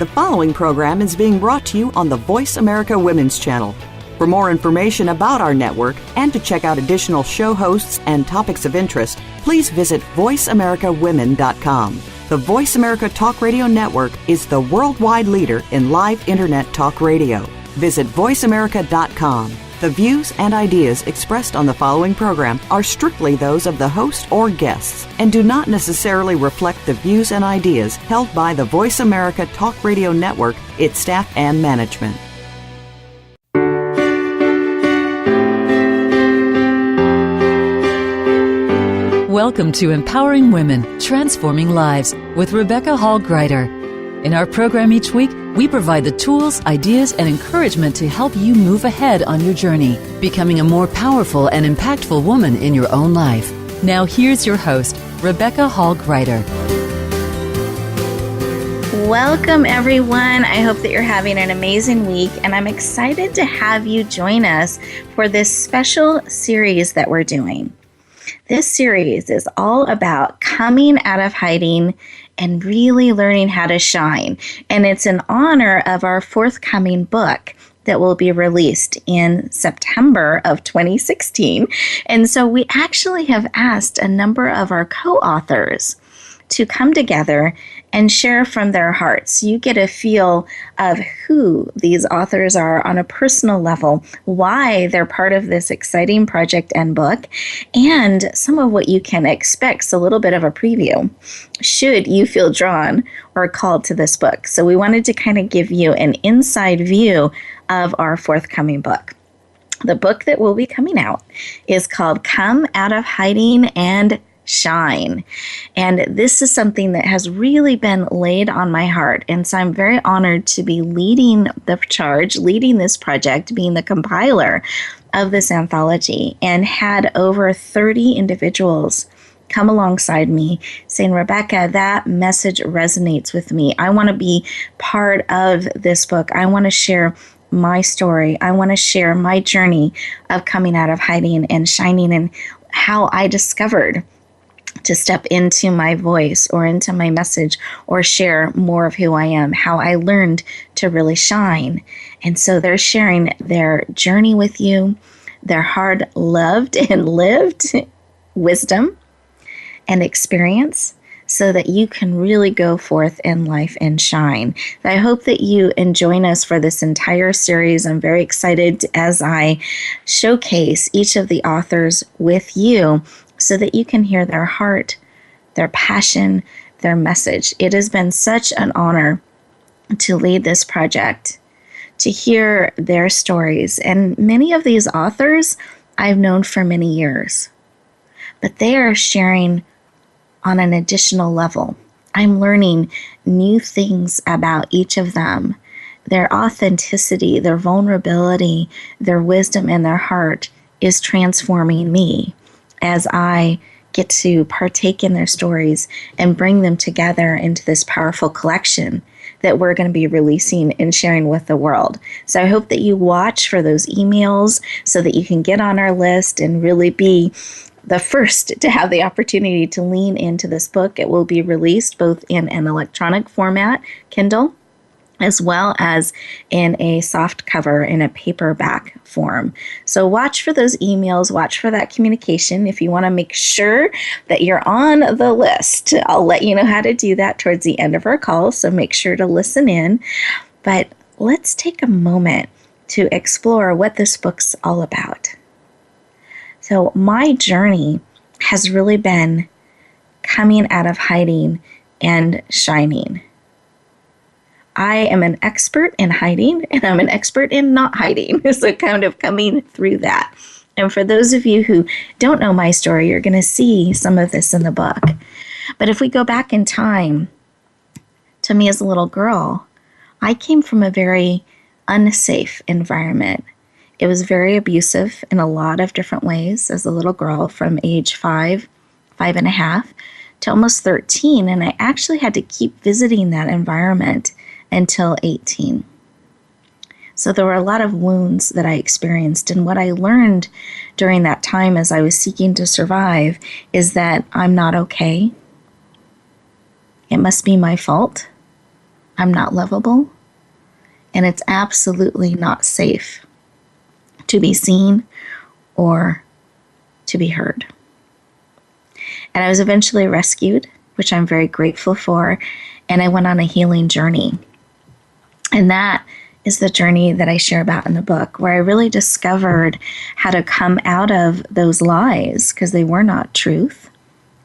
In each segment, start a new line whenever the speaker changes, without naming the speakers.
The following program is being brought to you on the Voice America Women's Channel. For more information about our network and to check out additional show hosts and topics of interest, please visit voiceamericawomen.com. The Voice America Talk Radio Network is the worldwide leader in live Internet talk radio. Visit voiceamerica.com. The views and ideas expressed on the following program are strictly those of the host or guests and do not necessarily reflect the views and ideas held by the Voice America Talk Radio Network, its staff, and management.
Welcome to Empowering Women, Transforming Lives with Rebecca Hall Gruyter. In our program each week, we provide the tools, ideas, and encouragement to help you move ahead on your journey, becoming a more powerful and impactful woman in your own life. Now here's your host, Rebecca Hall Gruyter.
Welcome, everyone. I hope that you're having an amazing week, and I'm excited to have you join us for this special series that we're doing. This series is all about coming out of hiding and really learning how to shine. And it's in honor of our forthcoming book that will be released in September of 2016. And so we actually have asked a number of our co-authors to come together and share from their hearts. You get a feel of who these authors are on a personal level, why they're part of this exciting project and book, and some of what you can expect, so a little bit of a preview, should you feel drawn or called to this book. So we wanted to kind of give you an inside view of our forthcoming book. The book that will be coming out is called Come Out of Hiding and Shine. And this is something that has really been laid on my heart. And so I'm very honored to be leading the charge, leading this project, being the compiler of this anthology, and had over 30 individuals come alongside me saying, Rebecca, that message resonates with me. I want to be part of this book. I want to share my story. I want to share my journey of coming out of hiding and shining, and how I discovered to step into my voice or into my message or share more of who I am, how I learned to really shine. And so they're sharing their journey with you, their hard-loved and lived wisdom and experience, so that you can really go forth in life and shine. I hope that you join us for this entire series. I'm very excited as I showcase each of the authors with you, so that you can hear their heart, their passion, their message. It has been such an honor to lead this project, to hear their stories. And many of these authors I've known for many years, but they are sharing on an additional level. I'm learning new things about each of them, their authenticity, their vulnerability, their wisdom, and their heart is transforming me as I get to partake in their stories and bring them together into this powerful collection that we're going to be releasing and sharing with the world. So I hope that you watch for those emails so that you can get on our list and really be the first to have the opportunity to lean into this book. It will be released both in an electronic format, Kindle, as well as in a soft cover in a paperback form. So watch for those emails, watch for that communication. If you want to make sure that you're on the list, I'll let you know how to do that towards the end of our call, so make sure to listen in. But let's take a moment to explore what this book's all about. So my journey has really been coming out of hiding and shining. I am an expert in hiding, and I'm an expert in not hiding. So kind of coming through that. And for those of you who don't know my story, you're going to see some of this in the book. But if we go back in time to me as a little girl, I came from a very unsafe environment. It was very abusive in a lot of different ways as a little girl, from age 5 and a half, to almost 13. And I actually had to keep visiting that environment until 18. So there were a lot of wounds that I experienced. And what I learned during that time as I was seeking to survive is that I'm not okay. It must be my fault. I'm not lovable, and it's absolutely not safe to be seen or to be heard. And I was eventually rescued, which I'm very grateful for, and I went on a healing journey. And that is the journey that I share about in the book, where I really discovered how to come out of those lies, because they were not truth,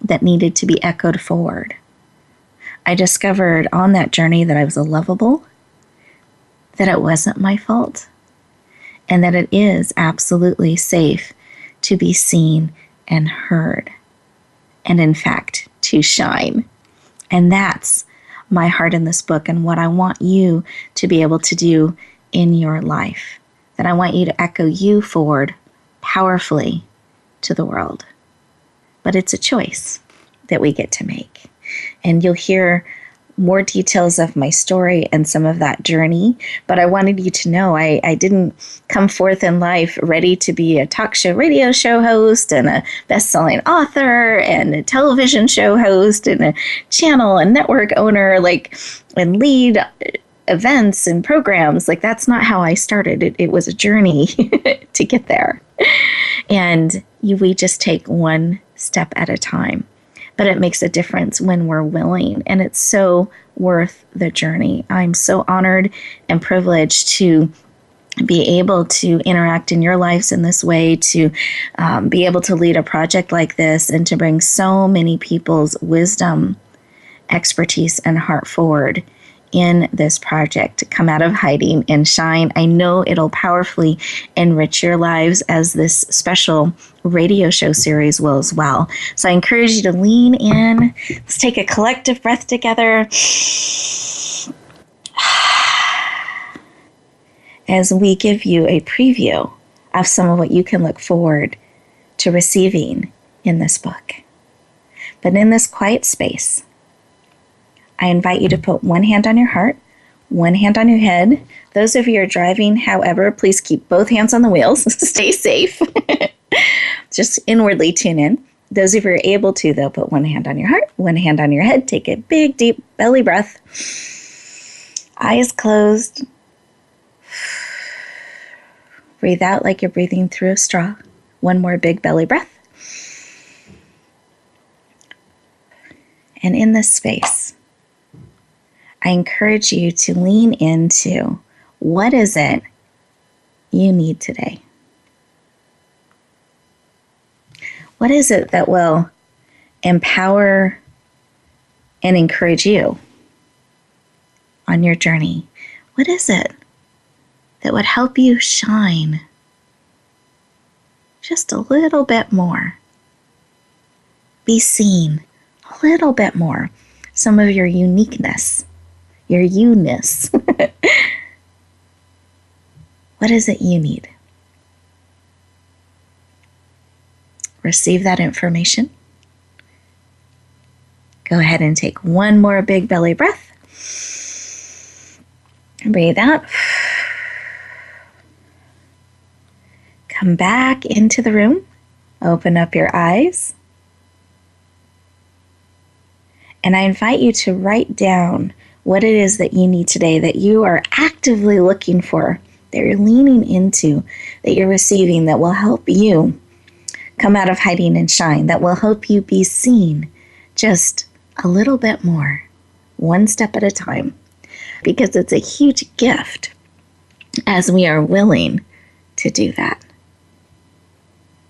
that needed to be echoed forward. I discovered on that journey that I was lovable, that it wasn't my fault, and that it is absolutely safe to be seen and heard, and in fact, to shine. And that's my heart in this book, and what I want you to be able to do in your life. That I want you to echo you forward powerfully to the world. But it's a choice that we get to make. And you'll hear more details of my story and some of that journey. But I wanted you to know I didn't come forth in life ready to be a talk show, radio show host, and a best-selling author, and a television show host, and a channel and network owner, and lead events and programs. That's not how I started. It was a journey to get there. And we just take one step at a time. But it makes a difference when we're willing, and it's so worth the journey. I'm so honored and privileged to be able to interact in your lives in this way, to be able to lead a project like this, and to bring so many people's wisdom, expertise, and heart forward in this project to come out of hiding and shine. I know it'll powerfully enrich your lives, as this special radio show series will as well. So I encourage you to lean in. Let's take a collective breath together as we give you a preview of some of what you can look forward to receiving in this book. But in this quiet space, I invite you to put one hand on your heart, one hand on your head. Those of you who are driving, however, please keep both hands on the wheels. Stay safe. Just inwardly tune in. Those of you who are able to, though, put one hand on your heart, one hand on your head. Take a big, deep belly breath. Eyes closed. Breathe out like you're breathing through a straw. One more big belly breath. And in this space, I encourage you to lean into what is it you need today? What is it that will empower and encourage you on your journey? What is it that would help you shine just a little bit more? Be seen a little bit more. Some of your uniqueness. Your you-ness. What is it you need? Receive that information. Go ahead and take one more big belly breath. Breathe out. Come back into the room. Open up your eyes. And I invite you to write down what it is that you need today, that you are actively looking for, that you're leaning into, that you're receiving, that will help you come out of hiding and shine, that will help you be seen just a little bit more, one step at a time, because it's a huge gift as we are willing to do that.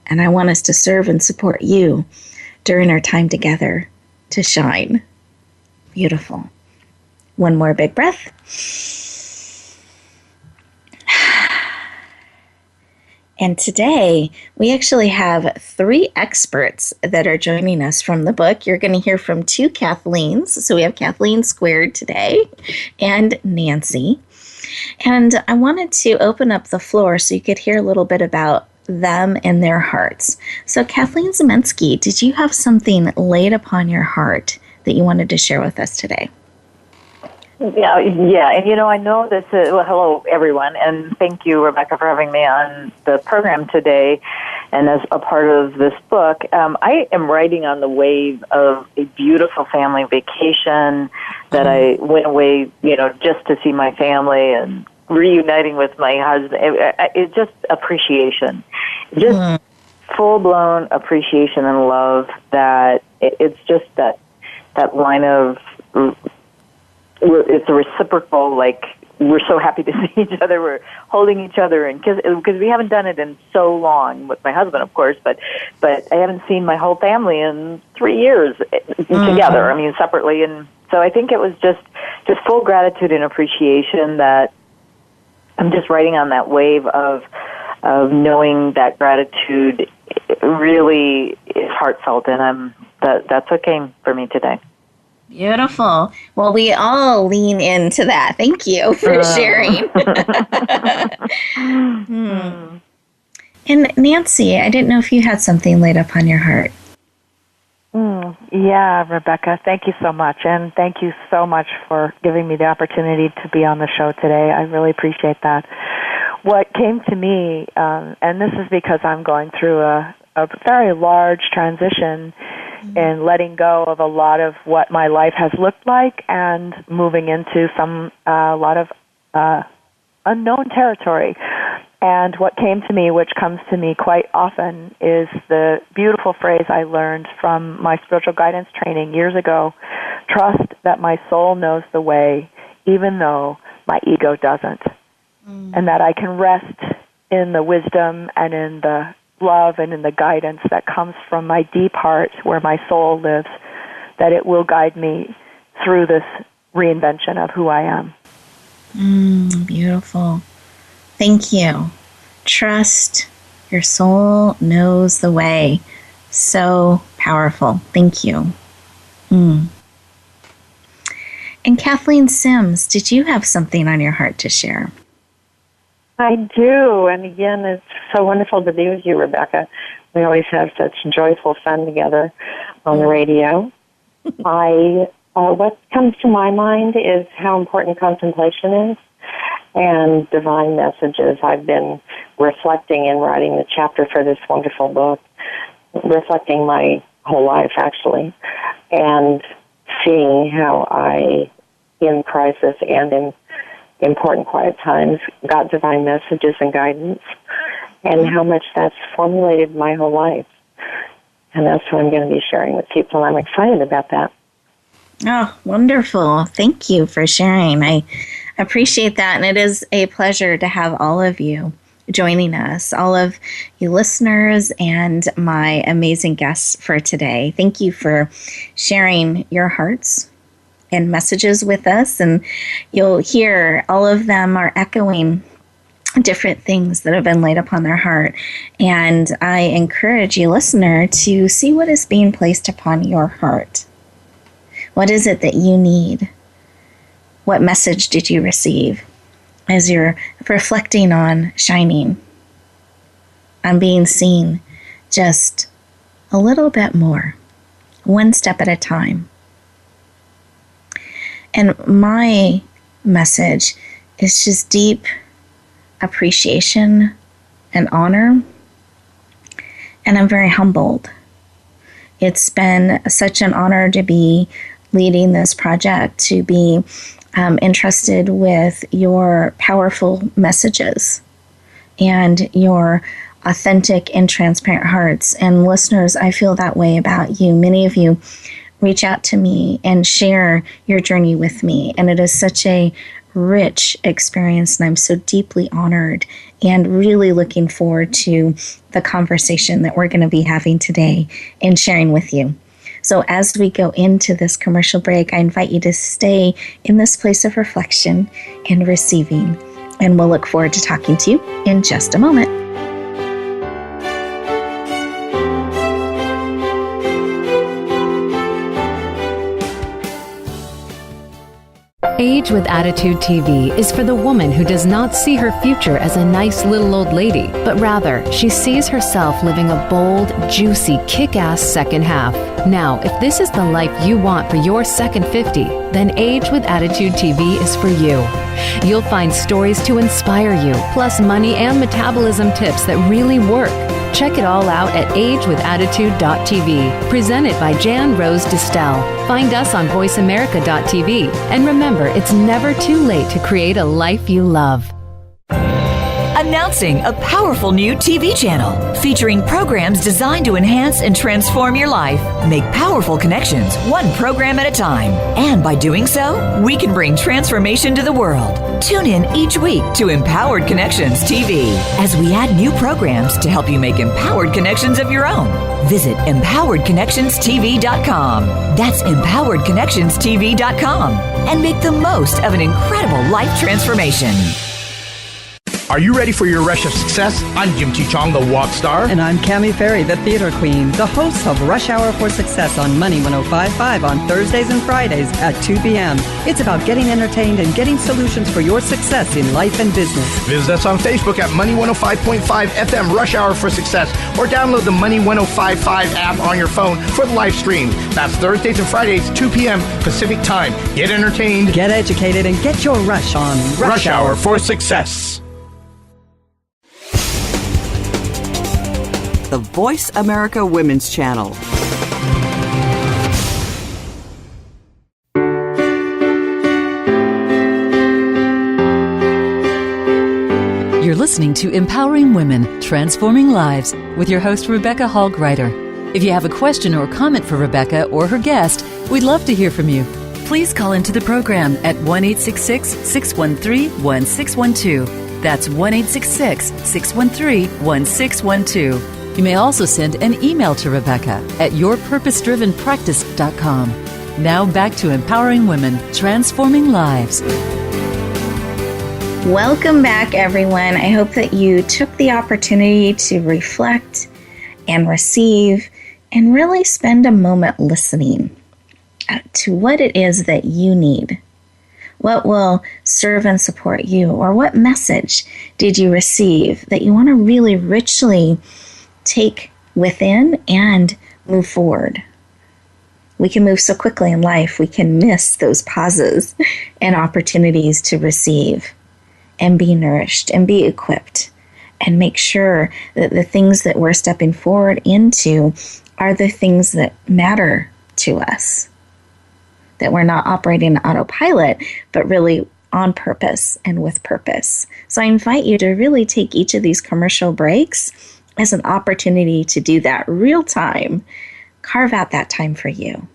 And I want us to serve and support you during our time together to shine. Beautiful. One more big breath. And today, we actually have 3 experts that are joining us from the book. You're going to hear from 2 Kathleens. So we have Kathleen squared today and Nancy. And I wanted to open up the floor so you could hear a little bit about them and their hearts. So Kathleen Zemansky, did you have something laid upon your heart that you wanted to share with us today?
Yeah, and I know this is, well, hello everyone, and thank you, Rebecca, for having me on the program today and as a part of this book. I am riding on the wave of a beautiful family vacation that I went away, just to see my family and reuniting with my husband. It's just appreciation, just full-blown appreciation and love that it's just that line of... It's a reciprocal, like, we're so happy to see each other, we're holding each other, and because we haven't done it in so long, with my husband, of course, but I haven't seen my whole family in 3 years together, separately, and so I think it was just full gratitude and appreciation that I'm just riding on that wave of knowing that gratitude really is heartfelt, and that's what came for me today.
Beautiful. Well, we all lean into that. Thank you for sharing. And Nancy, I didn't know if you had something laid up on your heart.
Yeah, Rebecca, thank you so much. And thank you so much for giving me the opportunity to be on the show today. I really appreciate that. What came to me, and this is because I'm going through a very large transition in letting go of a lot of what my life has looked like and moving into a lot of unknown territory. And what came to me, which comes to me quite often, is the beautiful phrase I learned from my spiritual guidance training years ago: trust that my soul knows the way, even though my ego doesn't. And that I can rest in the wisdom and in the love and in the guidance that comes from my deep heart where my soul lives, that it will guide me through this reinvention of who I am.
Beautiful. Thank you. Trust your soul knows the way. So powerful. Thank you. And Kathleen Sims, did you have something on your heart to share?
I do, and again, it's so wonderful to be with you, Rebecca. We always have such joyful fun together on the radio. What comes to my mind is how important contemplation is and divine messages. I've been reflecting and writing the chapter for this wonderful book, reflecting my whole life, actually, and seeing how I, in crisis and in important quiet times, got divine messages and guidance, and how much that's formulated my whole life. And that's what I'm going to be sharing with people. I'm excited about that.
Oh, wonderful. Thank you for sharing. I appreciate that. And it is a pleasure to have all of you joining us, all of you listeners and my amazing guests for today. Thank you for sharing your hearts and messages with us, and you'll hear all of them are echoing different things that have been laid upon their heart. And I encourage you, listener, to see what is being placed upon your heart. What is it that you need? What message did you receive as you're reflecting on shining, on being seen just a little bit more, one step at a time? And my message is just deep appreciation and honor. And I'm very humbled. It's been such an honor to be leading this project, to be entrusted with your powerful messages and your authentic and transparent hearts. And listeners, I feel that way about you. Many of you reach out to me and share your journey with me. And it is such a rich experience, and I'm so deeply honored and really looking forward to the conversation that we're going to be having today and sharing with you. So as we go into this commercial break, I invite you to stay in this place of reflection and receiving. And we'll look forward to talking to you in just a moment.
Age with Attitude TV is for the woman who does not see her future as a nice little old lady, but rather she sees herself living a bold, juicy, kick-ass second half. Now, if this is the life you want for your second 50, then Age with Attitude TV is for you. You'll find stories to inspire you, plus money and metabolism tips that really work. Check it all out at agewithattitude.tv, presented by Jan Rose Distel. Find us on voiceamerica.tv. And remember, it's never too late to create a life you love.
Announcing a powerful new TV channel featuring programs designed to enhance and transform your life. Make powerful connections, one program at a time. And by doing so, we can bring transformation to the world. Tune in each week to Empowered Connections TV as we add new programs to help you make empowered connections of your own. Visit empoweredconnectionstv.com. That's empoweredconnectionstv.com. And make the most of an incredible life transformation.
Are you ready for your rush of success? I'm Jim T. Chong, the walk star.
And I'm Cammie Ferry, the theater queen, the host of Rush Hour for Success on Money 105.5 on Thursdays and Fridays at 2 p.m. It's about getting entertained and getting solutions for your success in life and business.
Visit us on Facebook at Money 105.5 FM Rush Hour for Success, or download the Money 105.5 app on your phone for the live stream. That's Thursdays and Fridays, 2 p.m. Pacific Time. Get entertained,
get educated, and get your rush on
Rush Hour for Success.
The Voice America Women's Channel.
You're listening to Empowering Women, Transforming Lives with your host, Rebecca Hall Gruyter. If you have a question or comment for Rebecca or her guest, we'd love to hear from you. Please call into the program at 1-866-613-1612. That's 1-866-613-1612. You may also send an email to Rebecca at yourpurposedrivenpractice.com. Now back to Empowering Women, Transforming Lives.
Welcome back, everyone. I hope that you took the opportunity to reflect and receive and really spend a moment listening to what it is that you need. What will serve and support you? Or what message did you receive that you want to really richly take within and move forward? We can move so quickly in life, we can miss those pauses and opportunities to receive and be nourished and be equipped and make sure that the things that we're stepping forward into are the things that matter to us, that we're not operating autopilot, but really on purpose and with purpose. So I invite you to really take each of these commercial breaks as an opportunity to do that real time. Carve out that time for you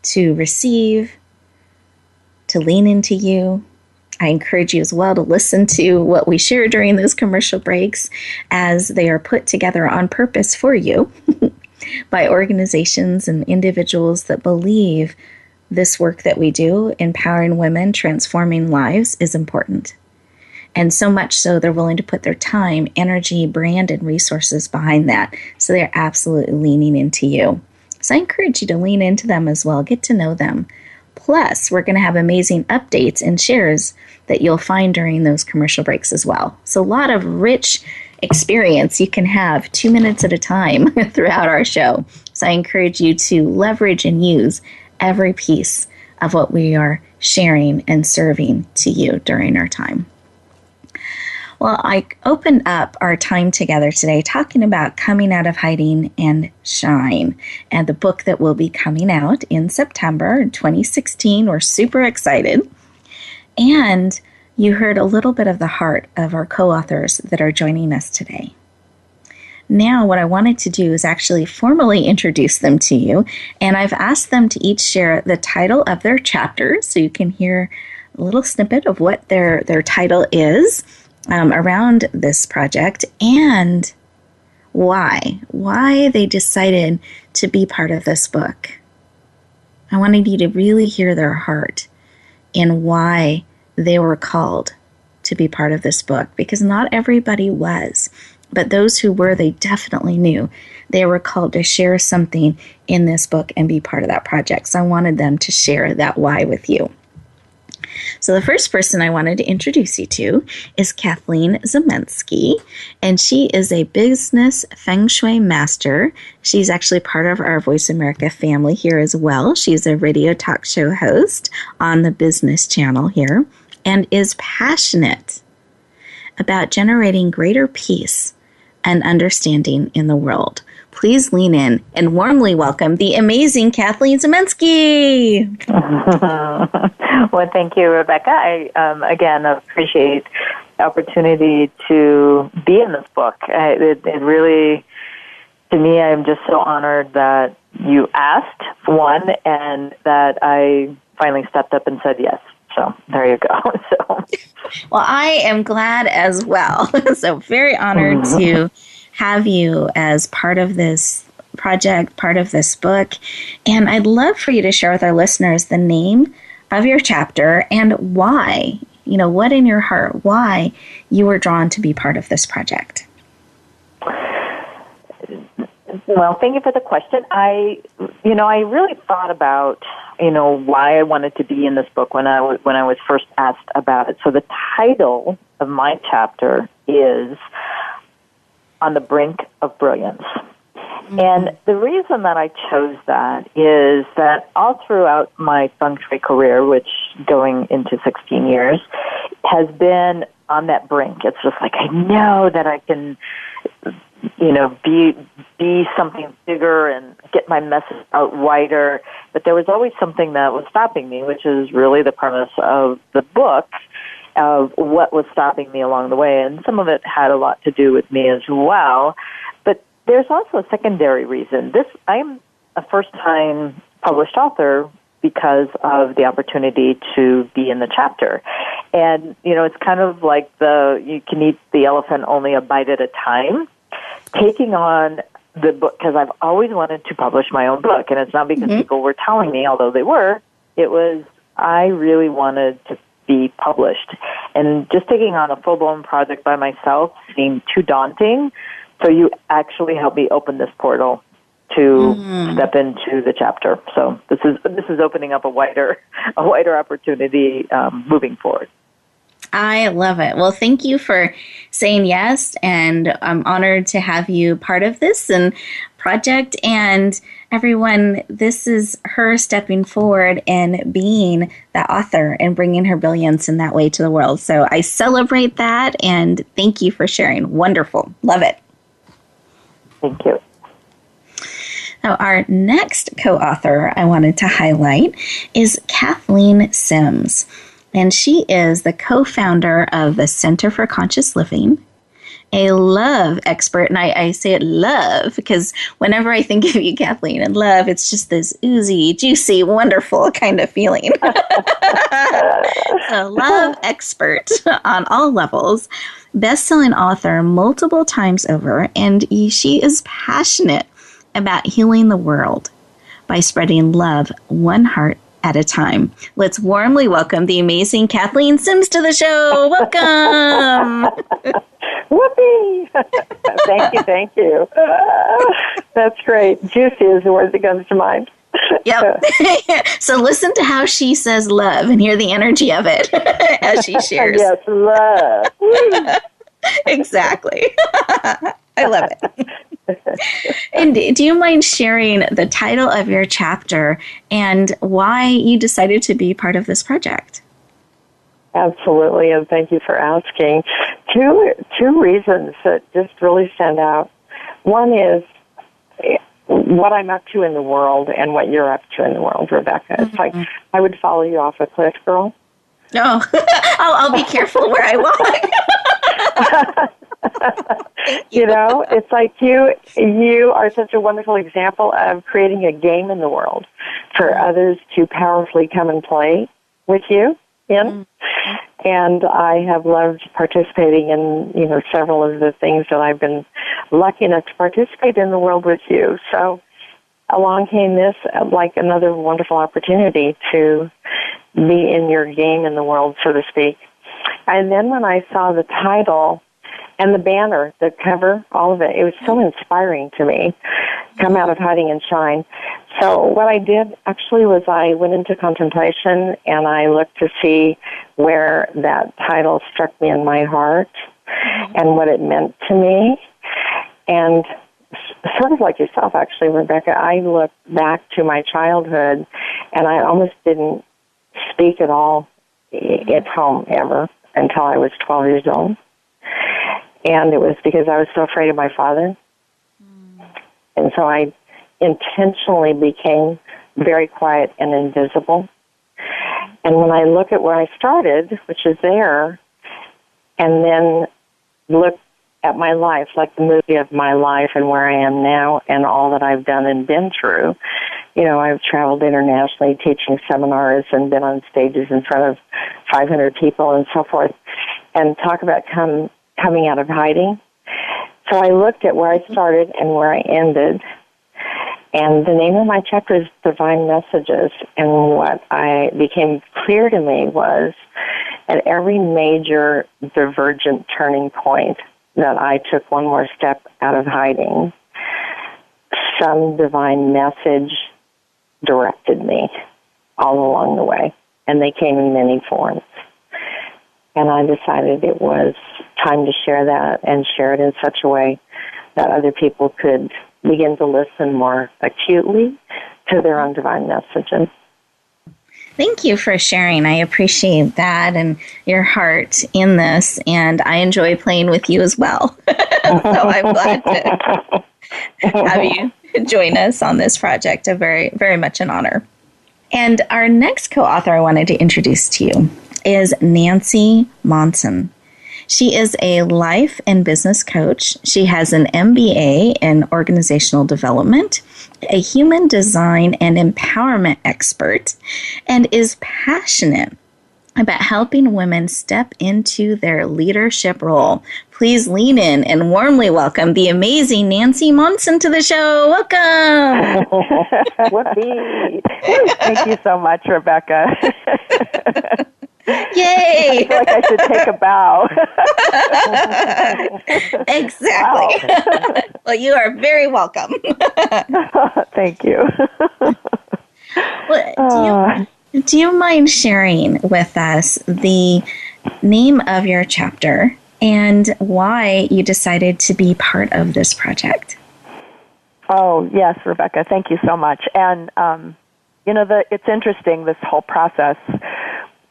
to receive, to lean into you. I encourage you as well to listen to what we share during those commercial breaks as they are put together on purpose for you by organizations and individuals that believe this work that we do, empowering women, transforming lives, is important. And so much so, they're willing to put their time, energy, brand, and resources behind that. So they're absolutely leaning into you. So I encourage you to lean into them as well. Get to know them. Plus, we're going to have amazing updates and shares that you'll find during those commercial breaks as well. So a lot of rich experience you can have 2 minutes at a time throughout our show. So I encourage you to leverage and use every piece of what we are sharing and serving to you during our time. Well, I opened up our time together today talking about coming out of hiding and shine, and the book that will be coming out in September 2016. We're super excited. And you heard a little bit of the heart of our co-authors that are joining us today. Now, what I wanted to do is actually formally introduce them to you, and I've asked them to each share the title of their chapters, so you can hear a little snippet of what their title is around this project, and why they decided to be part of this book. I wanted you to really hear their heart in why they were called to be part of this book, because not everybody was, but those who were, they definitely knew they were called to share something in this book and be part of that project. So I wanted them to share that why with you. So the first person I wanted to introduce you to is Kathleen Zemansky, and she is a business feng shui master. She's actually part of our Voice America family here as well. She's a radio talk show host on the business channel here and is passionate about generating greater peace and understanding in the world. Please lean in and warmly welcome the amazing Kathleen Zemansky.
Well, thank you, Rebecca. I, again, appreciate the opportunity to be in this book. It really, to me, I'm just so honored that you asked, one, and that I finally stepped up and said yes. So there you go.
Well, I am glad as well. So very honored to have you as part of this project, part of this book. And I'd love for you to share with our listeners the name of your chapter and why, what in your heart, why you were drawn to be part of this project.
Well, thank you for the question. I really thought about, why I wanted to be in this book when I was first asked about it. So the title of my chapter is On the Brink of Brilliance. And the reason that I chose that is that all throughout my feng shui career, which going into 16 years, has been on that brink. It's just like, I know that I can, be something bigger and get my message out wider. But there was always something that was stopping me, which is really the premise of the book, of what was stopping me along the way. And some of it had a lot to do with me as well. But there's also a secondary reason. I'm a first-time published author because of the opportunity to be in the chapter. And, it's kind of like you can eat the elephant only a bite at a time. Taking on the book, because I've always wanted to publish my own book, and it's not because people were telling me, although they were, I really wanted to be published. And just taking on a full-blown project by myself seemed too daunting, so you actually helped me open this portal to step into the chapter. So this is opening up a wider opportunity moving forward.
I love it. Well, thank you for saying yes, and I'm honored to have you part of this and project. And everyone, this is her stepping forward and being the author and bringing her brilliance in that way to the world. So I celebrate that, and thank you for sharing. Wonderful. Love it.
Thank you.
Now, our next co-author I wanted to highlight is Kathleen Sims. And she is the co-founder of the Center for Conscious Living, a love expert. And I say it love because whenever I think of you, Kathleen, and love, it's just this oozy, juicy, wonderful kind of feeling. So love expert on all levels, best-selling author multiple times over, and she is passionate about healing the world by spreading love one heart at a time. Let's warmly welcome the amazing Kathleen Sims to the show. Welcome.
Whoopee! Thank you. That's great. Juicy is the word that comes to mind.
Yep. So listen to how she says love and hear the energy of it as she shares.
Yes, love.
Exactly. I love it. And do you mind sharing the title of your chapter and why you decided to be part of this project?
Absolutely, and thank you for asking. Two reasons that just really stand out. One is what I'm up to in the world and what you're up to in the world, Rebecca. It's like I would follow you off a cliff, girl.
No, I'll be careful where I walk.
It's like you are such a wonderful example of creating a game in the world for others to powerfully come and play with you in. And I have loved participating in, several of the things that I've been lucky enough to participate in the world with you. So along came this, like another wonderful opportunity to be in your game in the world, so to speak. And then when I saw the title and the banner, the cover, all of it, it was so inspiring to me. Come out of hiding and shine. So what I did actually was I went into contemplation and I looked to see where that title struck me in my heart and what it meant to me. And sort of like yourself, actually, Rebecca, I looked back to my childhood and I almost didn't speak at all at home ever until I was 12 years old. And it was because I was so afraid of my father. And so I intentionally became very quiet and invisible. And when I look at where I started, which is there, and then look at my life, like the movie of my life and where I am now and all that I've done and been through, you know, I've traveled internationally teaching seminars and been on stages in front of 500 people and so forth, and talk about coming out of hiding. So I looked at where I started and where I ended. And the name of my chapter is Divine Messages. And what became clear to me was at every major divergent turning point that I took one more step out of hiding, some divine message directed me all along the way. And they came in many forms. And I decided it was time to share that and share it in such a way that other people could begin to listen more acutely to their own divine messages.
Thank you for sharing. I appreciate that and your heart in this, and I enjoy playing with you as well. So I'm glad to have you join us on this project. A very, very much an honor. And our next co-author I wanted to introduce to you is Nancy Monson. She is a life and business coach. She has an MBA in organizational development, a human design and empowerment expert, and is passionate about helping women step into their leadership role. Please lean in and warmly welcome the amazing Nancy Monson to the show. Welcome.
Whoopee. Thank you so much, Rebecca.
Yay!
I feel like I should take a bow.
Exactly. Wow. Well, you are very welcome.
Thank you.
Well, do you mind sharing with us the name of your chapter and why you decided to be part of this project?
Oh, yes, Rebecca. Thank you so much. And, it's interesting, this whole process.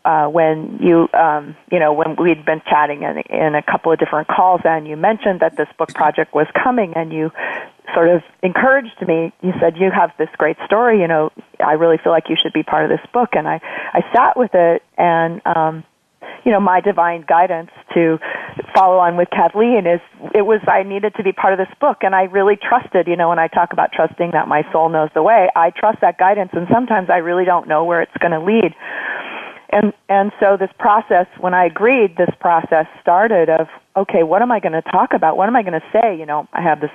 When when we'd been chatting in a couple of different calls, and you mentioned that this book project was coming, and you sort of encouraged me. You said, you have this great story, I really feel like you should be part of this book. And I sat with it, and, my divine guidance to follow on with Kathleen I needed to be part of this book, and I really trusted, when I talk about trusting that my soul knows the way, I trust that guidance, and sometimes I really don't know where it's going to lead. And so this process, when I agreed, this process started of, okay, what am I going to talk about? What am I going to say? I have this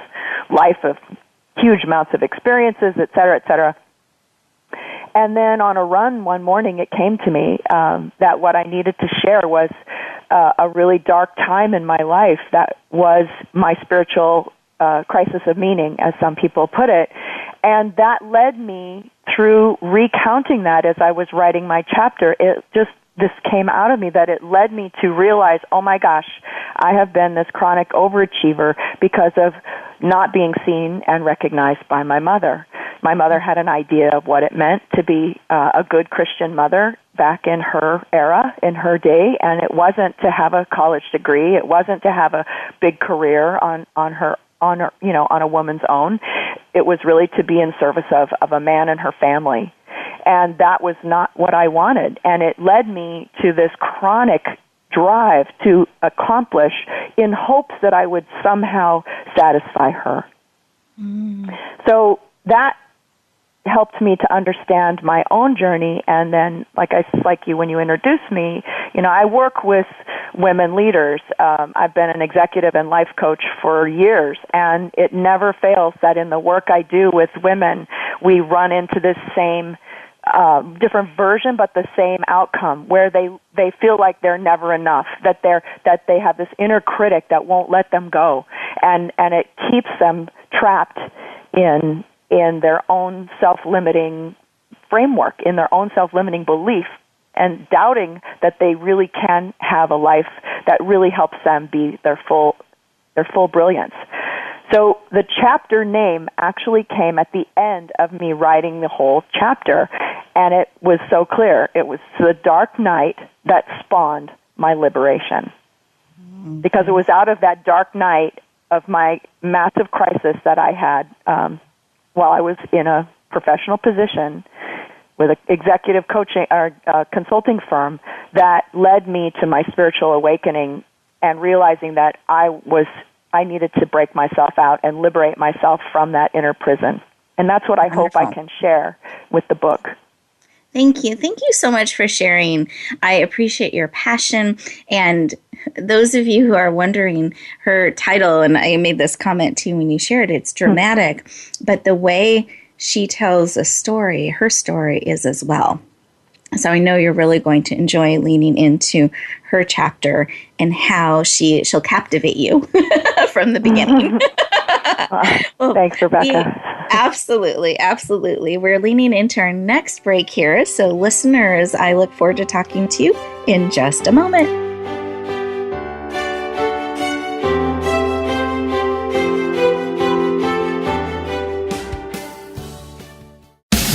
life of huge amounts of experiences, et cetera, et cetera. And then on a run one morning, it came to me that what I needed to share was a really dark time in my life that was my spiritual crisis of meaning, as some people put it. And that led me through recounting that as I was writing my chapter. This came out of me that it led me to realize, oh my gosh, I have been this chronic overachiever because of not being seen and recognized by my mother. My mother had an idea of what it meant to be a good Christian mother back in her era, in her day, and it wasn't to have a college degree. It wasn't to have a big career on a woman's own. It was really to be in service of a man and her family. And that was not what I wanted. And it led me to this chronic drive to accomplish in hopes that I would somehow satisfy her. So that helped me to understand my own journey. And then, like you, when you introduced me, I work with women leaders. I've been an executive and life coach for years, and it never fails that in the work I do with women, we run into this same different version, but the same outcome, where they feel like they're never enough, that they have this inner critic that won't let them go, and it keeps them trapped in in their own self-limiting framework, in their own self-limiting belief, and doubting that they really can have a life that really helps them be their full brilliance. So the chapter name actually came at the end of me writing the whole chapter, and it was so clear. It was the dark night that spawned my liberation. Because it was out of that dark night of my massive crisis that I had while I was in a professional position with an executive coaching or consulting firm that led me to my spiritual awakening and realizing that I needed to break myself out and liberate myself from that inner prison. And that's what I hope I can share with the book.
Thank you. Thank you so much for sharing. I appreciate your passion. And those of you who are wondering, her title, and I made this comment too when you shared it, it's dramatic, but the way she tells a story, her story is as well. So I know you're really going to enjoy leaning into her chapter and how she'll captivate you from the beginning.
Well, thanks, Rebecca.
Absolutely. We're leaning into our next break here. So listeners, I look forward to talking to you in just a moment.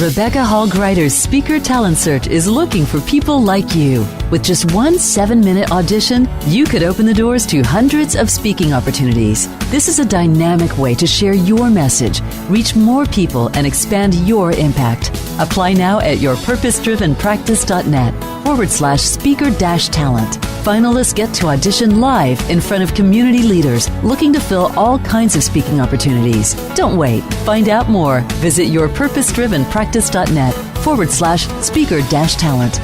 Rebecca Hall Gruyter's Speaker Talent Search is looking for people like you. With just one 7-minute audition, you could open the doors to hundreds of speaking opportunities. This is a dynamic way to share your message, reach more people, and expand your impact. Apply now at yourpurposedrivenpractice.net/speaker-talent. Finalists get to audition live in front of community leaders looking to fill all kinds of speaking opportunities. Don't wait. Find out more. Visit yourpurposedrivenpractice.net/speaker-talent.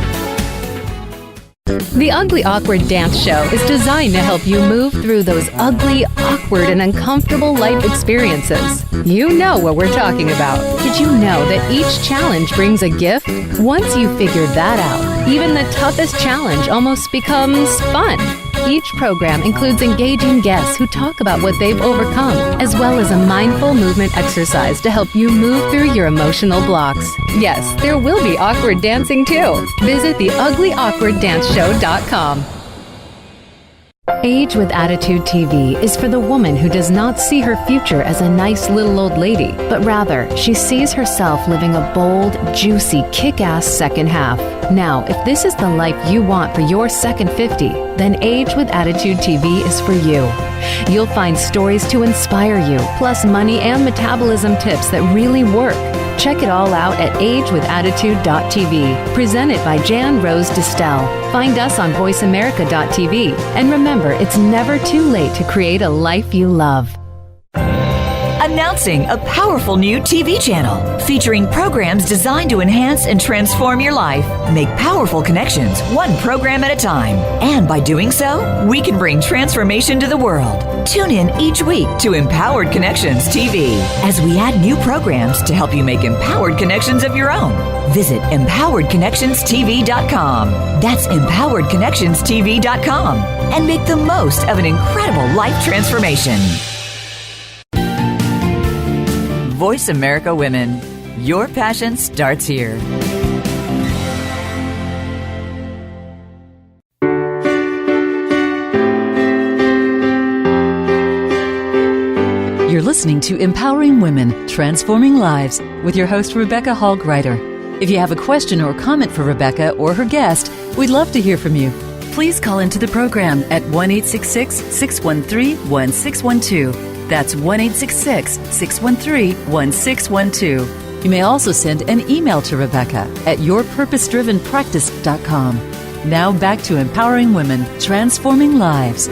The Ugly Awkward Dance Show is designed to help you move through those ugly, awkward, and uncomfortable life experiences. You know what we're talking about. Did you know that each challenge brings a gift? Once you've figured that out, even the toughest challenge almost becomes fun. Each program includes engaging guests who talk about what they've overcome, as well as a mindful movement exercise to help you move through your emotional blocks. Yes, there will be awkward dancing too. Visit theuglyawkwarddanceshow.com. Age with Attitude TV is for the woman who does not see her future as a nice little old lady, but rather she sees herself living a bold, juicy, kick-ass second half. Now, if this is the life you want for your second 50, then Age with Attitude TV is for you. You'll find stories to inspire you, plus money and metabolism tips that really work. Check it all out at agewithattitude.tv, presented by Jan Rose Distel. Find us on voiceamerica.tv. And remember, it's never too late to create a life you love.
Announcing a powerful new TV channel featuring programs designed to enhance and transform your life. Make powerful connections, one program at a time. And by doing so, we can bring transformation to the world. Tune in each week to Empowered Connections TV as we add new programs to help you make empowered connections of your own. Visit empoweredconnectionstv.com. That's empoweredconnectionstv.com. And make the most of an incredible life transformation. Voice America Women. Your passion starts here.
You're listening to Empowering Women, Transforming Lives with your host, Rebecca Hall Gruyter. If you have a question or comment for Rebecca or her guest, we'd love to hear from you. Please call into the program at 1-866-613-1612. That's 1-866-613-1612. You may also send an email to Rebecca at yourpurposedrivenpractice.com. Now back to Empowering Women, Transforming Lives.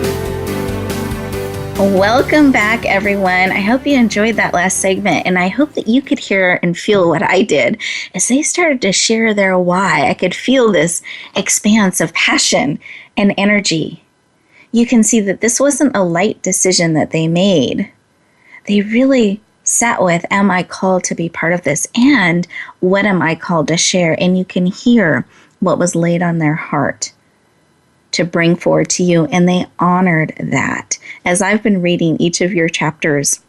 Welcome back, everyone. I hope you enjoyed that last segment, and I hope that you could hear and feel what I did as they started to share their why. I could feel this expanse of passion and energy. You can see that this wasn't a light decision that they made. They really sat with, am I called to be part of this? And what am I called to share? And you can hear what was laid on their heart to bring forward to you. And they honored that. As I've been reading each of your chapters,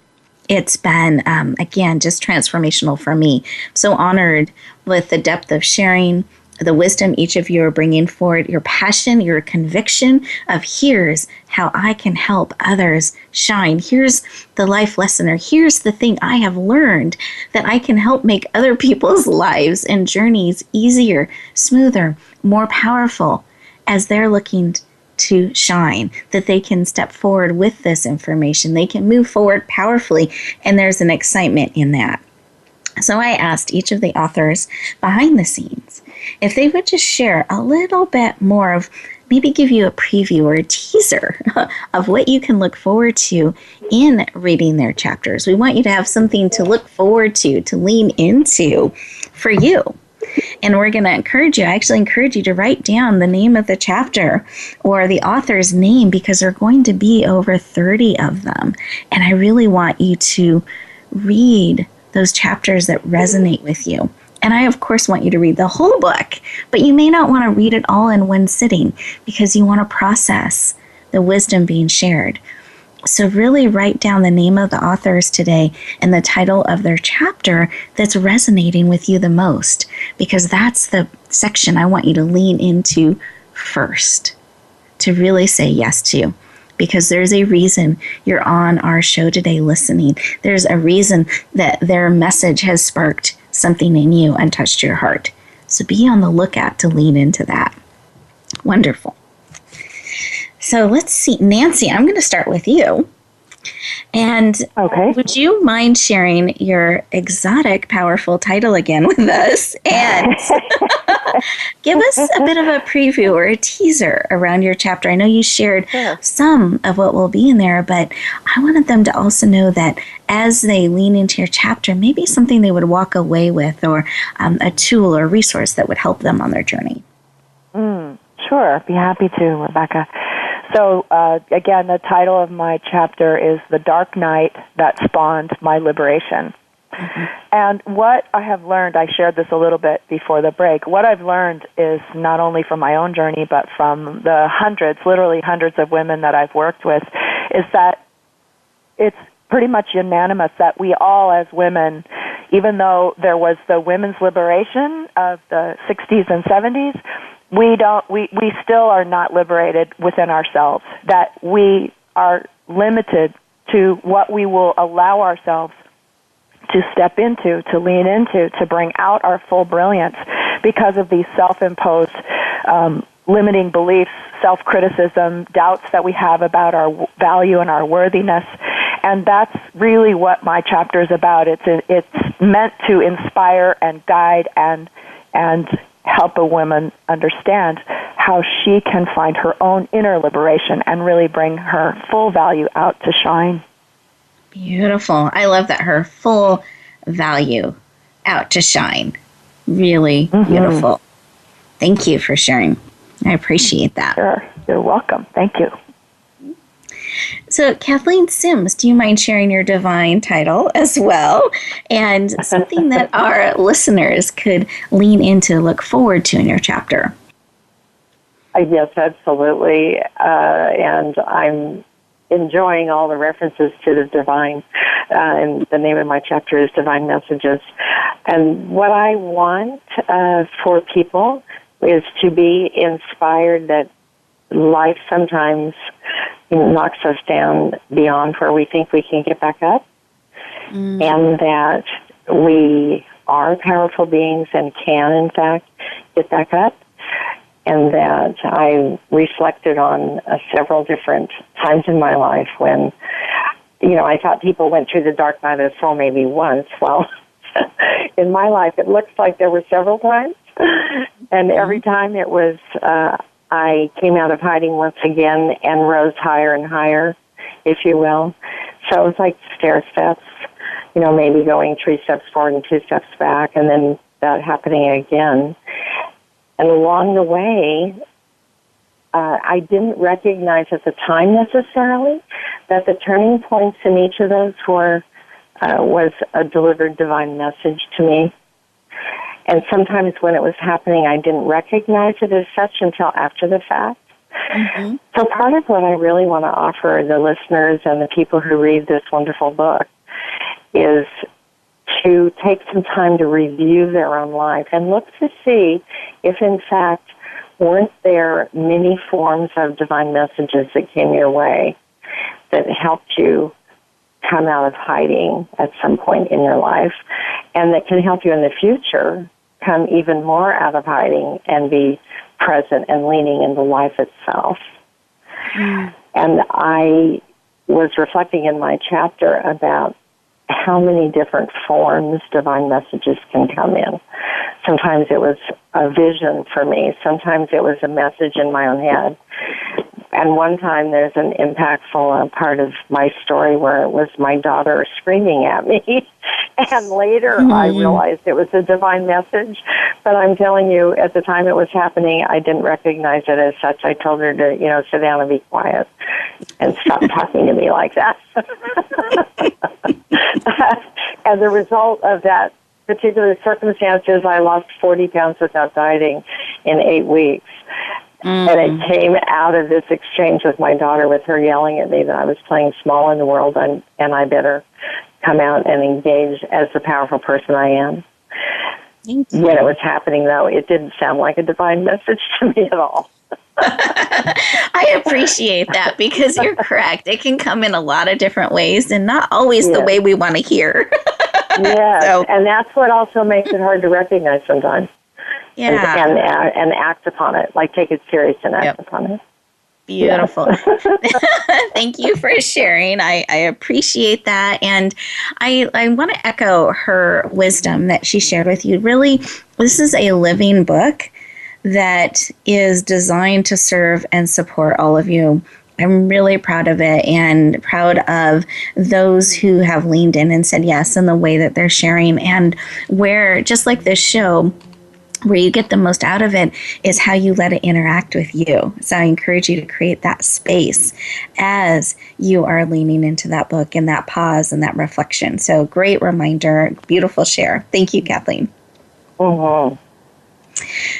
It's been, again, just transformational for me. So honored with the depth of sharing, the wisdom each of you are bringing forward, your passion, your conviction of here's how I can help others shine. Here's the life lesson, or here's the thing I have learned that I can help make other people's lives and journeys easier, smoother, more powerful as they're looking to shine, that they can step forward with this information. They can move forward powerfully, and there's an excitement in that. So I asked each of the authors behind the scenes if they would just share a little bit more of, maybe give you a preview or a teaser of what you can look forward to in reading their chapters. We want you to have something to look forward to lean into for you. And we're going to encourage you, I actually encourage you to write down the name of the chapter or the author's name, because there are going to be over 30 of them. And I really want you to read those chapters that resonate with you. And I, of course, want you to read the whole book, but you may not want to read it all in one sitting because you want to process the wisdom being shared. So really write down the name of the authors today and the title of their chapter that's resonating with you the most, because that's the section I want you to lean into first, to really say yes to. Because there's a reason you're on our show today listening. There's a reason that their message has sparked something in you and touched your heart. So be on the lookout to lean into that. Wonderful. So let's see. Nancy, I'm going to start with you. And would you mind sharing your exotic, powerful title again with us? And give us a bit of a preview or a teaser around your chapter. I know you shared some of what will be in there, but I wanted them to also know that as they lean into your chapter, maybe something they would walk away with, or a tool or resource that would help them on their journey.
Sure, be happy to, Rebecca. So, again, the title of my chapter is The Dark Night That Spawned My Liberation. Mm-hmm. And what I have learned, I shared this a little bit before the break, what I've learned is not only from my own journey, but from the literally hundreds of women that I've worked with, is that it's pretty much unanimous that we all as women, even though there was the women's liberation of the 60s and 70s, we still are not liberated within ourselves, that we are limited to what we will allow ourselves to step into, to lean into, to bring out our full brilliance because of these self-imposed limiting beliefs, self-criticism, doubts that we have about our value and our worthiness. And that's really what my chapter is about. It's meant to inspire and guide and help a woman understand how she can find her own inner liberation and really bring her full value out to shine.
Beautiful. I love that, her full value out to shine. Really beautiful. Thank you for sharing. I appreciate that.
Sure. You're welcome. Thank you.
So, Kathleen Sims, do you mind sharing your divine title as well, and something that our listeners could lean into, look forward to in your chapter?
Yes, absolutely. And I'm enjoying all the references to the divine. And the name of my chapter is Divine Messages. And what I want for people is to be inspired that life sometimes knocks us down beyond where we think we can get back up, and that we are powerful beings and can, in fact, get back up, and that I reflected on several different times in my life when, I thought people went through the dark night of the soul maybe once. Well, in my life, it looks like there were several times, and every time it was I came out of hiding once again and rose higher and higher, if you will. So it was like stair steps, maybe going 3 steps forward and 2 steps back, and then that happening again. And along the way, I didn't recognize at the time necessarily that the turning points in each of those was a delivered divine message to me. And sometimes when it was happening, I didn't recognize it as such until after the fact. Mm-hmm. So part of what I really want to offer the listeners and the people who read this wonderful book is to take some time to review their own life and look to see if, in fact, weren't there many forms of divine messages that came your way that helped you come out of hiding at some point in your life, and that can help you in the future come even more out of hiding and be present and leaning into life itself. And I was reflecting in my chapter about how many different forms divine messages can come in. Sometimes it was a vision for me. Sometimes it was a message in my own head. And one time there's an impactful part of my story where it was my daughter screaming at me. And later I realized it was a divine message. But I'm telling you, at the time it was happening, I didn't recognize it as such. I told her to, sit down and be quiet and stop talking to me like that. As a result of that particular circumstances, I lost 40 pounds without dieting in 8 weeks. And it came out of this exchange with my daughter, with her yelling at me that I was playing small in the world and I better come out and engage as the powerful person I am. When it was happening, though, it didn't sound like a divine message to me at all.
I appreciate that, because you're correct. It can come in a lot of different ways and not always the way we want to hear.
Yes, and that's what also makes it hard to recognize sometimes. Yeah. And act upon it, like take it serious and act upon it.
Beautiful. Thank you for sharing. I appreciate that. And I want to echo her wisdom that she shared with you. Really, this is a living book that is designed to serve and support all of you. I'm really proud of it, and proud of those who have leaned in and said yes in the way that they're sharing, and where, just like this show, where you get the most out of it is how you let it interact with you. So I encourage you to create that space as you are leaning into that book and that pause and that reflection. So great reminder, beautiful share. Thank you, Kathleen.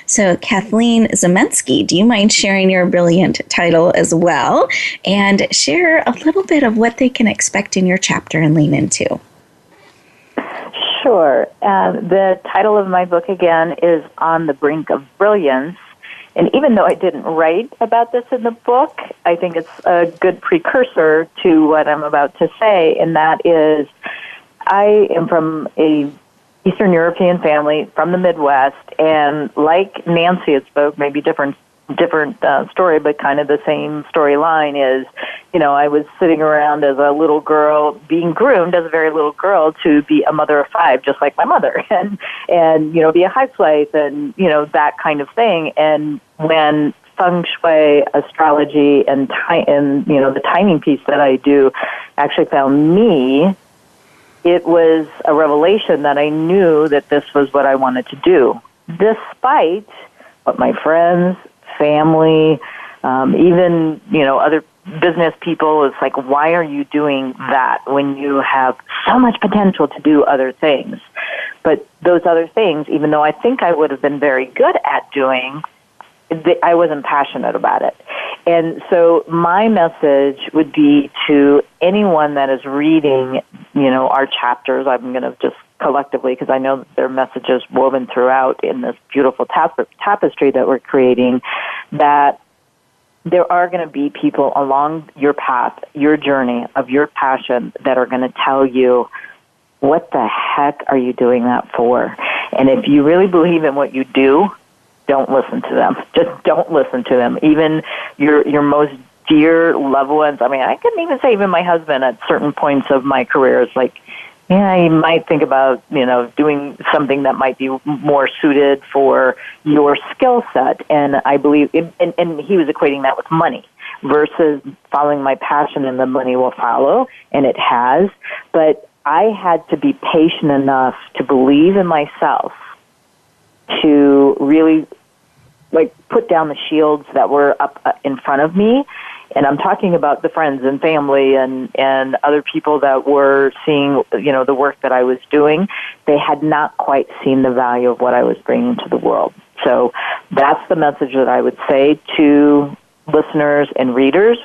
So Kathleen Zemansky, do you mind sharing your brilliant title as well, and share a little bit of what they can expect in your chapter and lean into?
Sure. The title of my book, again, is On the Brink of Brilliance. And even though I didn't write about this in the book, I think it's a good precursor to what I'm about to say, and that is I am from a Eastern European family from the Midwest, and like Nancy had spoke, maybe different story, but kind of the same storyline is, I was sitting around as a little girl, being groomed as a very little girl to be a mother of 5, just like my mother, and be a housewife and, that kind of thing. And when feng shui, astrology, and the timing piece that I do actually found me, it was a revelation that I knew that this was what I wanted to do, despite what my friends, family, even, other business people, it's like, why are you doing that when you have so much potential to do other things? But those other things, even though I think I would have been very good at doing, I wasn't passionate about it. And so my message would be to anyone that is reading, our chapters. I'm going to just collectively, because I know that there are messages woven throughout in this beautiful tapestry that we're creating, that there are going to be people along your path, your journey of your passion, that are going to tell you, what the heck are you doing that for? And if you really believe in what you do, don't listen to them. Just don't listen to them. Even your most dear loved ones. I mean, I couldn't even say even my husband at certain points of my career is like, yeah, you might think about, doing something that might be more suited for your skill set. And I believe, and he was equating that with money versus following my passion, and the money will follow, and it has. But I had to be patient enough to believe in myself to really put down the shields that were up in front of me. And I'm talking about the friends and family and other people that were seeing, the work that I was doing. They had not quite seen the value of what I was bringing to the world. So that's the message that I would say to listeners and readers,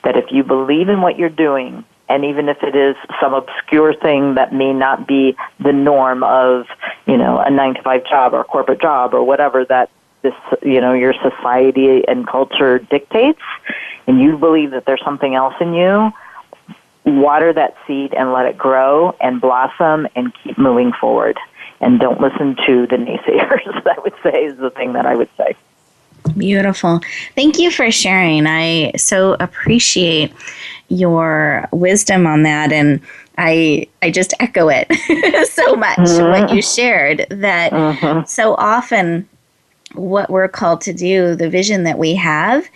that if you believe in what you're doing and even if it is some obscure thing that may not be the norm of, a 9-to-5 job or a corporate job or whatever that this, your society and culture dictates, and you believe that there's something else in you, water that seed and let it grow and blossom and keep moving forward. And don't listen to the naysayers, I would say, is the thing that I would say.
Beautiful. Thank you for sharing. I so appreciate your wisdom on that. And I just echo it so much, what you shared, that so often what we're called to do, the vision that we have,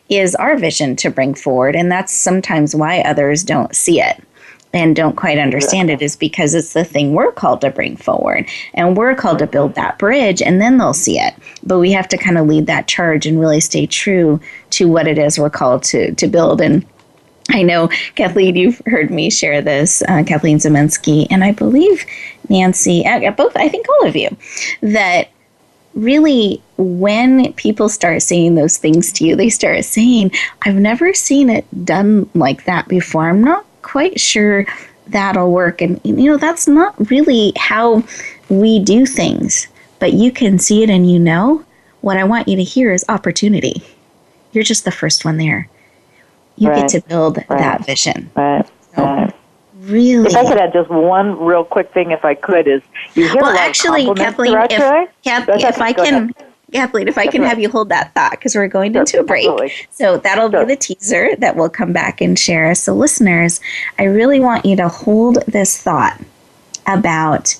is our vision to bring forward. And that's sometimes why others don't see it and don't quite understand it, is because it's the thing we're called to bring forward. And we're called to build that bridge, and then they'll see it. But we have to kind of lead that charge and really stay true to what it is we're called to build. And I know, Kathleen, you've heard me share this, Kathleen Zemansky, and I believe Nancy, both, I think all of you, that really when people start saying those things to you, they start saying, I've never seen it done like that before. I'm not quite sure that'll work. And, that's not really how we do things. But you can see it, and what I want you to hear is opportunity. You're just the first one there. You get to build that vision.
Right.
So, really.
If I could add just one real quick thing, if I could, is you hear a lot
actually,
of
Kathleen, Kathleen, if I can have you hold that thought, because we're going into a break.
Absolutely.
So that'll be the teaser that we'll come back and share. So listeners, I really want you to hold this thought about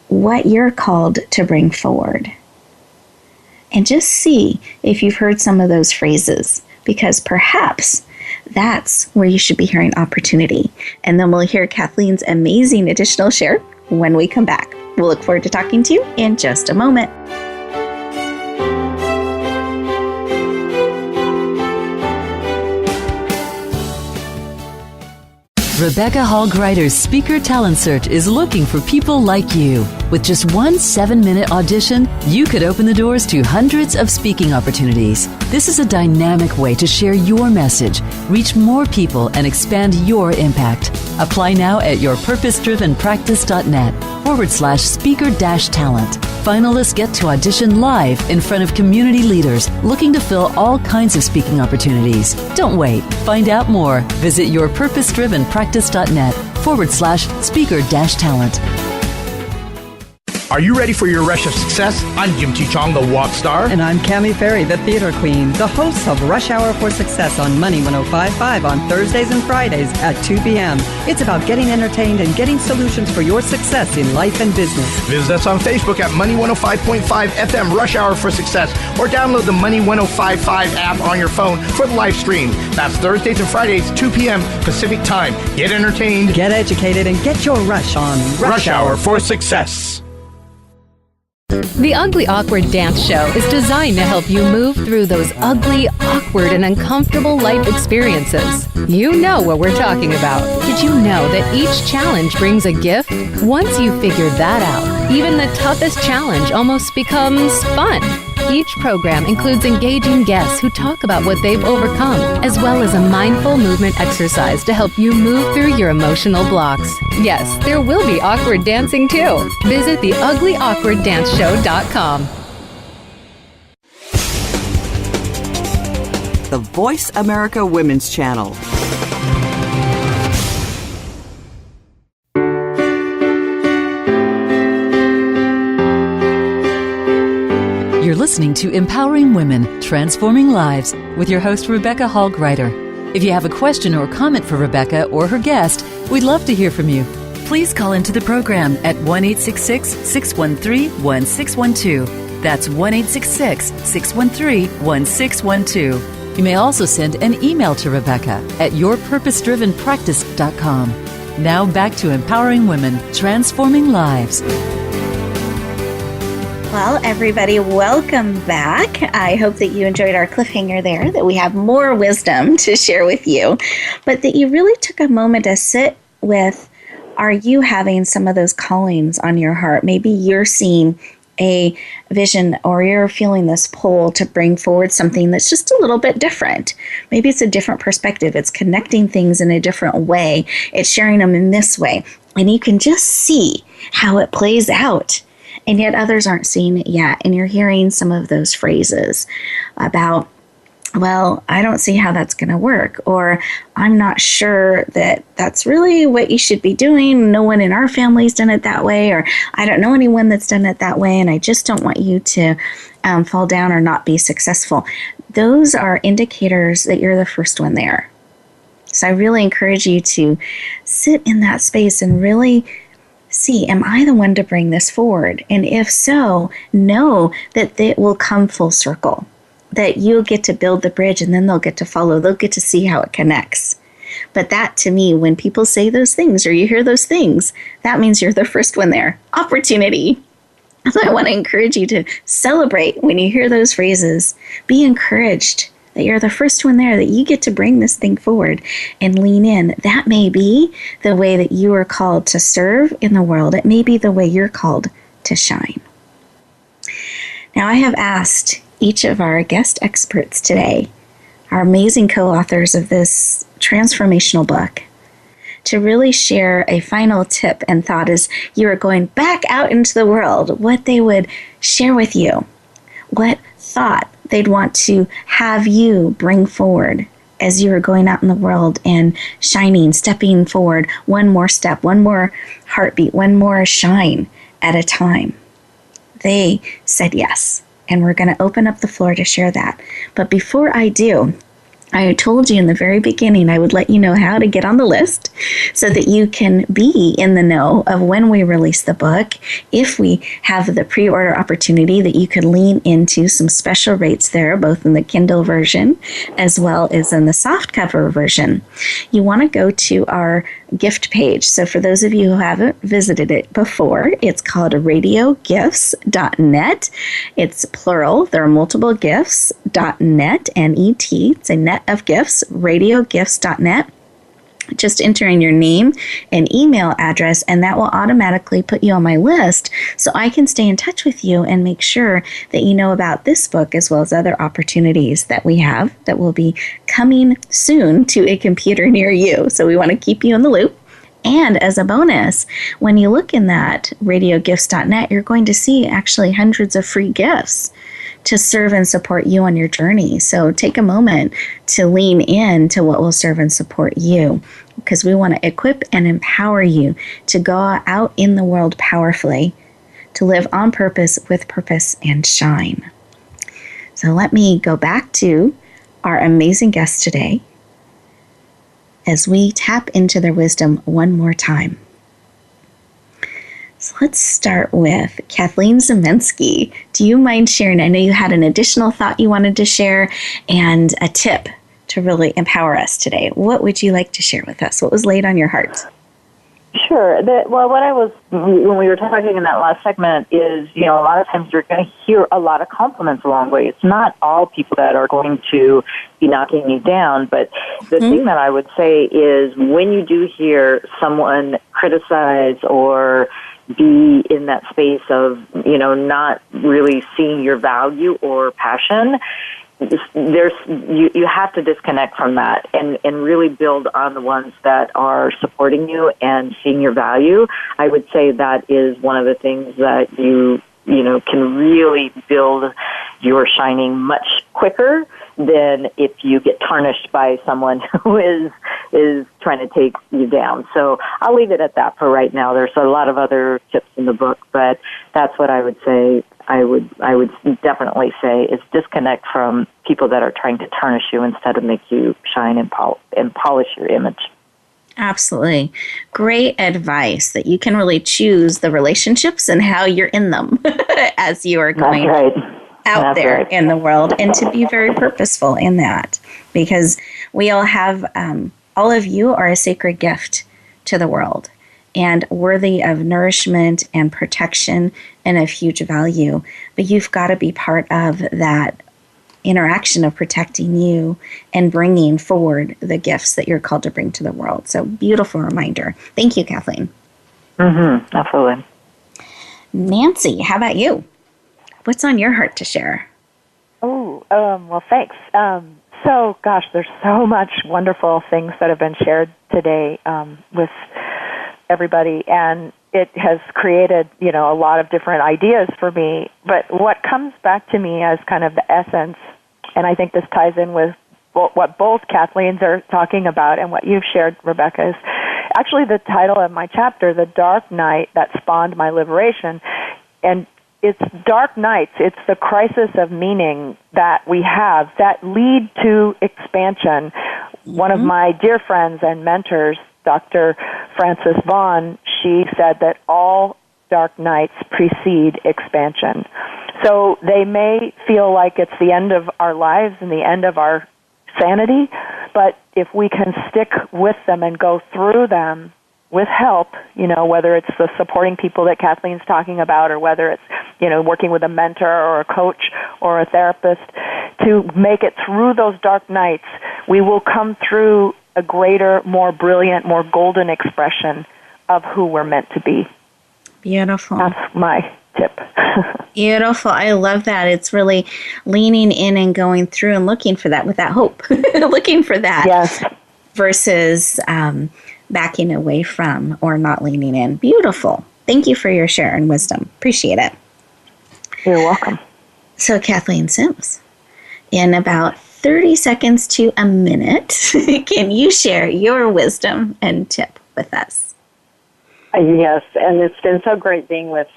what you're called to bring forward. And just see if you've heard some of those phrases, because perhaps that's where you should be hearing opportunity. And then we'll hear Kathleen's amazing additional share when we come back. We'll look forward to talking to you in just a moment.
Rebecca Hall Gruyter's Speaker Talent Search is looking for people like you. With just one 7-minute audition, you could open the doors to hundreds of speaking opportunities. This is a dynamic way to share your message, reach more people, and expand your impact. Apply now at yourpurposedrivenpractice.net/speaker-talent. Finalists get to audition live in front of community leaders looking to fill all kinds of speaking opportunities. Don't wait. Find out more. Visit yourpurposedrivenpractice.net/speaker-talent.
Are you ready for your rush of success? I'm Jim T. Chong, the walk star.
And I'm Cami Ferry, the theater queen, the host of Rush Hour for Success on Money 105.5 on Thursdays and Fridays at 2 p.m. It's about getting entertained and getting solutions for your success in life and business.
Visit us on Facebook at Money 105.5 FM Rush Hour for Success, or download the Money 105.5 app on your phone for the live stream. That's Thursdays and Fridays, 2 p.m. Pacific Time. Get entertained,
get educated, and get your rush on
Rush Hour for Success.
The Ugly Awkward Dance Show is designed to help you move through those ugly, awkward, and uncomfortable life experiences. You know what we're talking about. Did you know that each challenge brings a gift? Once you figure that out, even the toughest challenge almost becomes fun. Each program includes engaging guests who talk about what they've overcome, as well as a mindful movement exercise to help you move through your emotional blocks. Yes, there will be awkward dancing too. Visit theuglyawkwarddanceshow.com.
The Voice America Women's Channel.
You're listening to Empowering Women, Transforming Lives with your host, Rebecca Hall Gruyter. If you have a question or comment for Rebecca or her guest, we'd love to hear from you. Please call into the program at 1-866-613-1612. That's 1-866-613-1612. You may also send an email to Rebecca at yourpurposedrivenpractice.com. Now back to Empowering Women, Transforming Lives.
Well, everybody, welcome back. I hope that you enjoyed our cliffhanger there, that we have more wisdom to share with you, but that you really took a moment to sit with, are you having some of those callings on your heart? Maybe you're seeing a vision or you're feeling this pull to bring forward something that's just a little bit different. Maybe it's a different perspective. It's connecting things in a different way. It's sharing them in this way. And you can just see how it plays out. And yet others aren't seeing it yet. And you're hearing some of those phrases about, well, I don't see how that's going to work, or I'm not sure that that's really what you should be doing. No one in our family's done it that way, or I don't know anyone that's done it that way, and I just don't want you to fall down or not be successful. Those are indicators that you're the first one there. So I really encourage you to sit in that space and really see, am I the one to bring this forward? And if so, know that it will come full circle, that you'll get to build the bridge and then they'll get to follow. They'll get to see how it connects. But that, to me, when people say those things or you hear those things, that means you're the first one there. Opportunity. So I want to encourage you to celebrate when you hear those phrases. Be encouraged that you're the first one there, that you get to bring this thing forward and lean in. That may be the way that you are called to serve in the world. It may be the way you're called to shine. Now, I have asked each of our guest experts today, our amazing co-authors of this transformational book, to really share a final tip and thought as you are going back out into the world, what they would share with you, what thought they'd want to have you bring forward as you are going out in the world and shining, stepping forward, one more step, one more heartbeat, one more shine at a time. They said yes. And we're going to open up the floor to share that. But before I do, I told you in the very beginning I would let you know how to get on the list so that you can be in the know of when we release the book. If we have the pre-order opportunity, that you can lean into some special rates there, both in the Kindle version as well as in the softcover version. You want to go to our gift page. So for those of you who haven't visited it before, it's called radiogifts.net. It's plural. There are multiple gifts.net, N-E-T. It's a net of gifts, radiogifts.net. Just enter in your name and email address, and that will automatically put you on my list so I can stay in touch with you and make sure that you know about this book as well as other opportunities that we have that will be coming soon to a computer near you. So we want to keep you in the loop. And as a bonus, when you look in that radiogifts.net, you're going to see actually hundreds of free gifts to serve and support you on your journey. So take a moment to lean in to what will serve and support you, because we want to equip and empower you to go out in the world powerfully, to live on purpose, with purpose, and shine. So let me go back to our amazing guests today as we tap into their wisdom one more time. So let's start with Kathleen Zemansky. Do you mind sharing? I know you had an additional thought you wanted to share and a tip to really empower us today. What would you like to share with us? What was laid on your heart?
Sure. When we were talking in that last segment is, a lot of times you're going to hear a lot of compliments along the way. It's not all people that are going to be knocking you down, but the thing that I would say is when you do hear someone criticize or be in that space of, not really seeing your value or passion, you have to disconnect from that and really build on the ones that are supporting you and seeing your value. I would say that is one of the things that you can really build your shining much quicker than if you get tarnished by someone who is trying to take you down. So I'll leave it at that for right now. There's a lot of other tips in the book, but that's what I would say. I would definitely say is disconnect from people that are trying to tarnish you instead of make you shine and polish your image.
Absolutely. Great advice that you can really choose the relationships and how you're in them as you are going out there in the world, and to be very purposeful in that, because we all have, all of you are a sacred gift to the world and worthy of nourishment and protection and of huge value. But you've got to be part of that interaction of protecting you and bringing forward the gifts that you're called to bring to the world. So beautiful reminder. Thank you, Kathleen.
Absolutely.
Nancy, how about you? what's on your heart to share?
Well, thanks. So, gosh, there's so much wonderful things that have been shared today with everybody, and it has created, a lot of different ideas for me. But what comes back to me as kind of the essence, and I think this ties in with what both Kathleen's are talking about and what you've shared, Rebecca, is actually the title of my chapter, The Dark Night That Spawned My Liberation. And it's dark nights, it's the crisis of meaning that we have that lead to expansion. One of my dear friends and mentors, Dr. Frances Vaughn, she said that all dark nights precede expansion. So they may feel like it's the end of our lives and the end of our sanity, but if we can stick with them and go through them with help, whether it's the supporting people that Kathleen's talking about, or whether it's, working with a mentor or a coach or a therapist, to make it through those dark nights, we will come through a greater, more brilliant, more golden expression of who we're meant to be.
Beautiful.
That's my tip.
Beautiful. I love that. It's really leaning in and going through and looking for that with that hope. Looking for that.
Yes.
Versus backing away from or not leaning in. Beautiful. Thank you for your share and wisdom. Appreciate it.
You're welcome.
So, Kathleen Sims, in about 30 seconds to a minute, can you share your wisdom and tip with us?
Yes, and it's been so great being with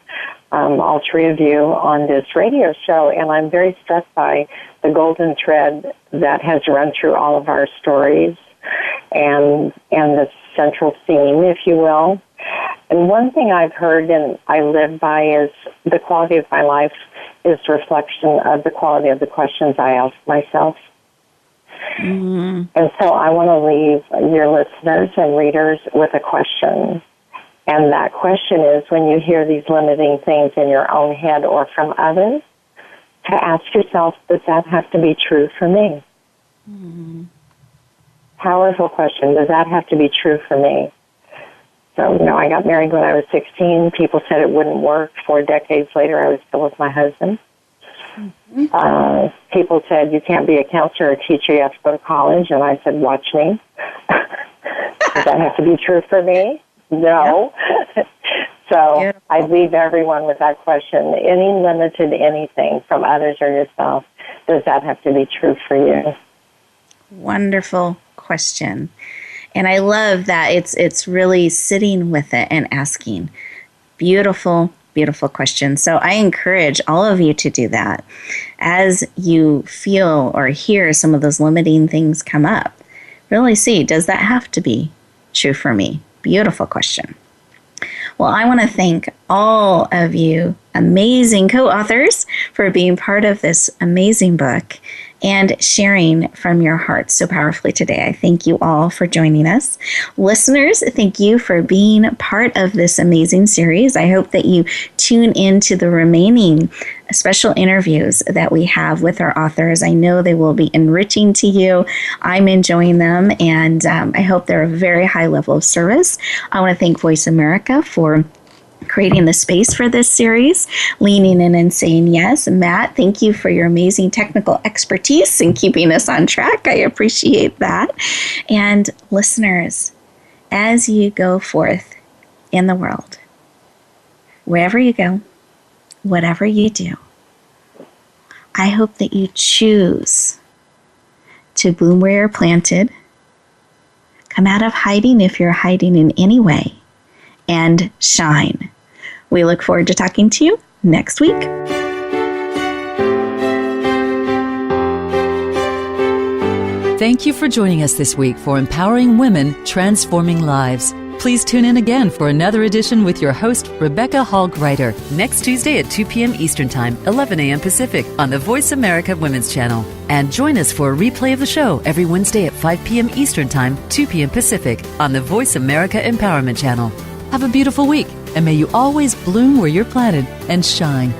all three of you on this radio show, and I'm very struck by the golden thread that has run through all of our stories and the central theme, if you will. And one thing I've heard and I live by is the quality of my life is reflection of the quality of the questions I ask myself. Mm-hmm. And so I want to leave your listeners and readers with a question. And that question is, when you hear these limiting things in your own head or from others, to ask yourself, does that have to be true for me? Mm-hmm. Powerful question. Does that have to be true for me? So, I got married when I was 16. People said it wouldn't work. 4 decades later, I was still with my husband. Mm-hmm. People said, you can't be a counselor or a teacher, you have to go to college. And I said, watch me. Does that have to be true for me? No. Yep. So beautiful. I leave everyone with that question. Any limited anything from others or yourself, does that have to be true for you?
Wonderful question. And I love that it's really sitting with it and asking. Beautiful, beautiful question. So I encourage all of you to do that. As you feel or hear some of those limiting things come up, really see, does that have to be true for me? Beautiful question. Well, I want to thank all of you amazing co-authors for being part of this amazing book and sharing from your hearts so powerfully today. I thank you all for joining us. Listeners, thank you for being part of this amazing series. I hope that you tune into the remaining special interviews that we have with our authors. I know they will be enriching to you. I'm enjoying them, and I hope they're a very high level of service. I want to thank Voice America for creating the space for this series, leaning in and saying yes. Matt, thank you for your amazing technical expertise and keeping us on track. I appreciate that. And listeners, as you go forth in the world, wherever you go, whatever you do, I hope that you choose to bloom where you're planted, come out of hiding if you're hiding in any way, and shine. We look forward to talking to you next week.
Thank you for joining us this week for Empowering Women, Transforming Lives. Please tune in again for another edition with your host, Rebecca Hall Gruyter, next Tuesday at 2 p.m. Eastern Time, 11 a.m. Pacific, on the Voice America Women's Channel. And join us for a replay of the show every Wednesday at 5 p.m. Eastern Time, 2 p.m. Pacific, on the Voice America Empowerment Channel. Have a beautiful week, and may you always bloom where you're planted and shine.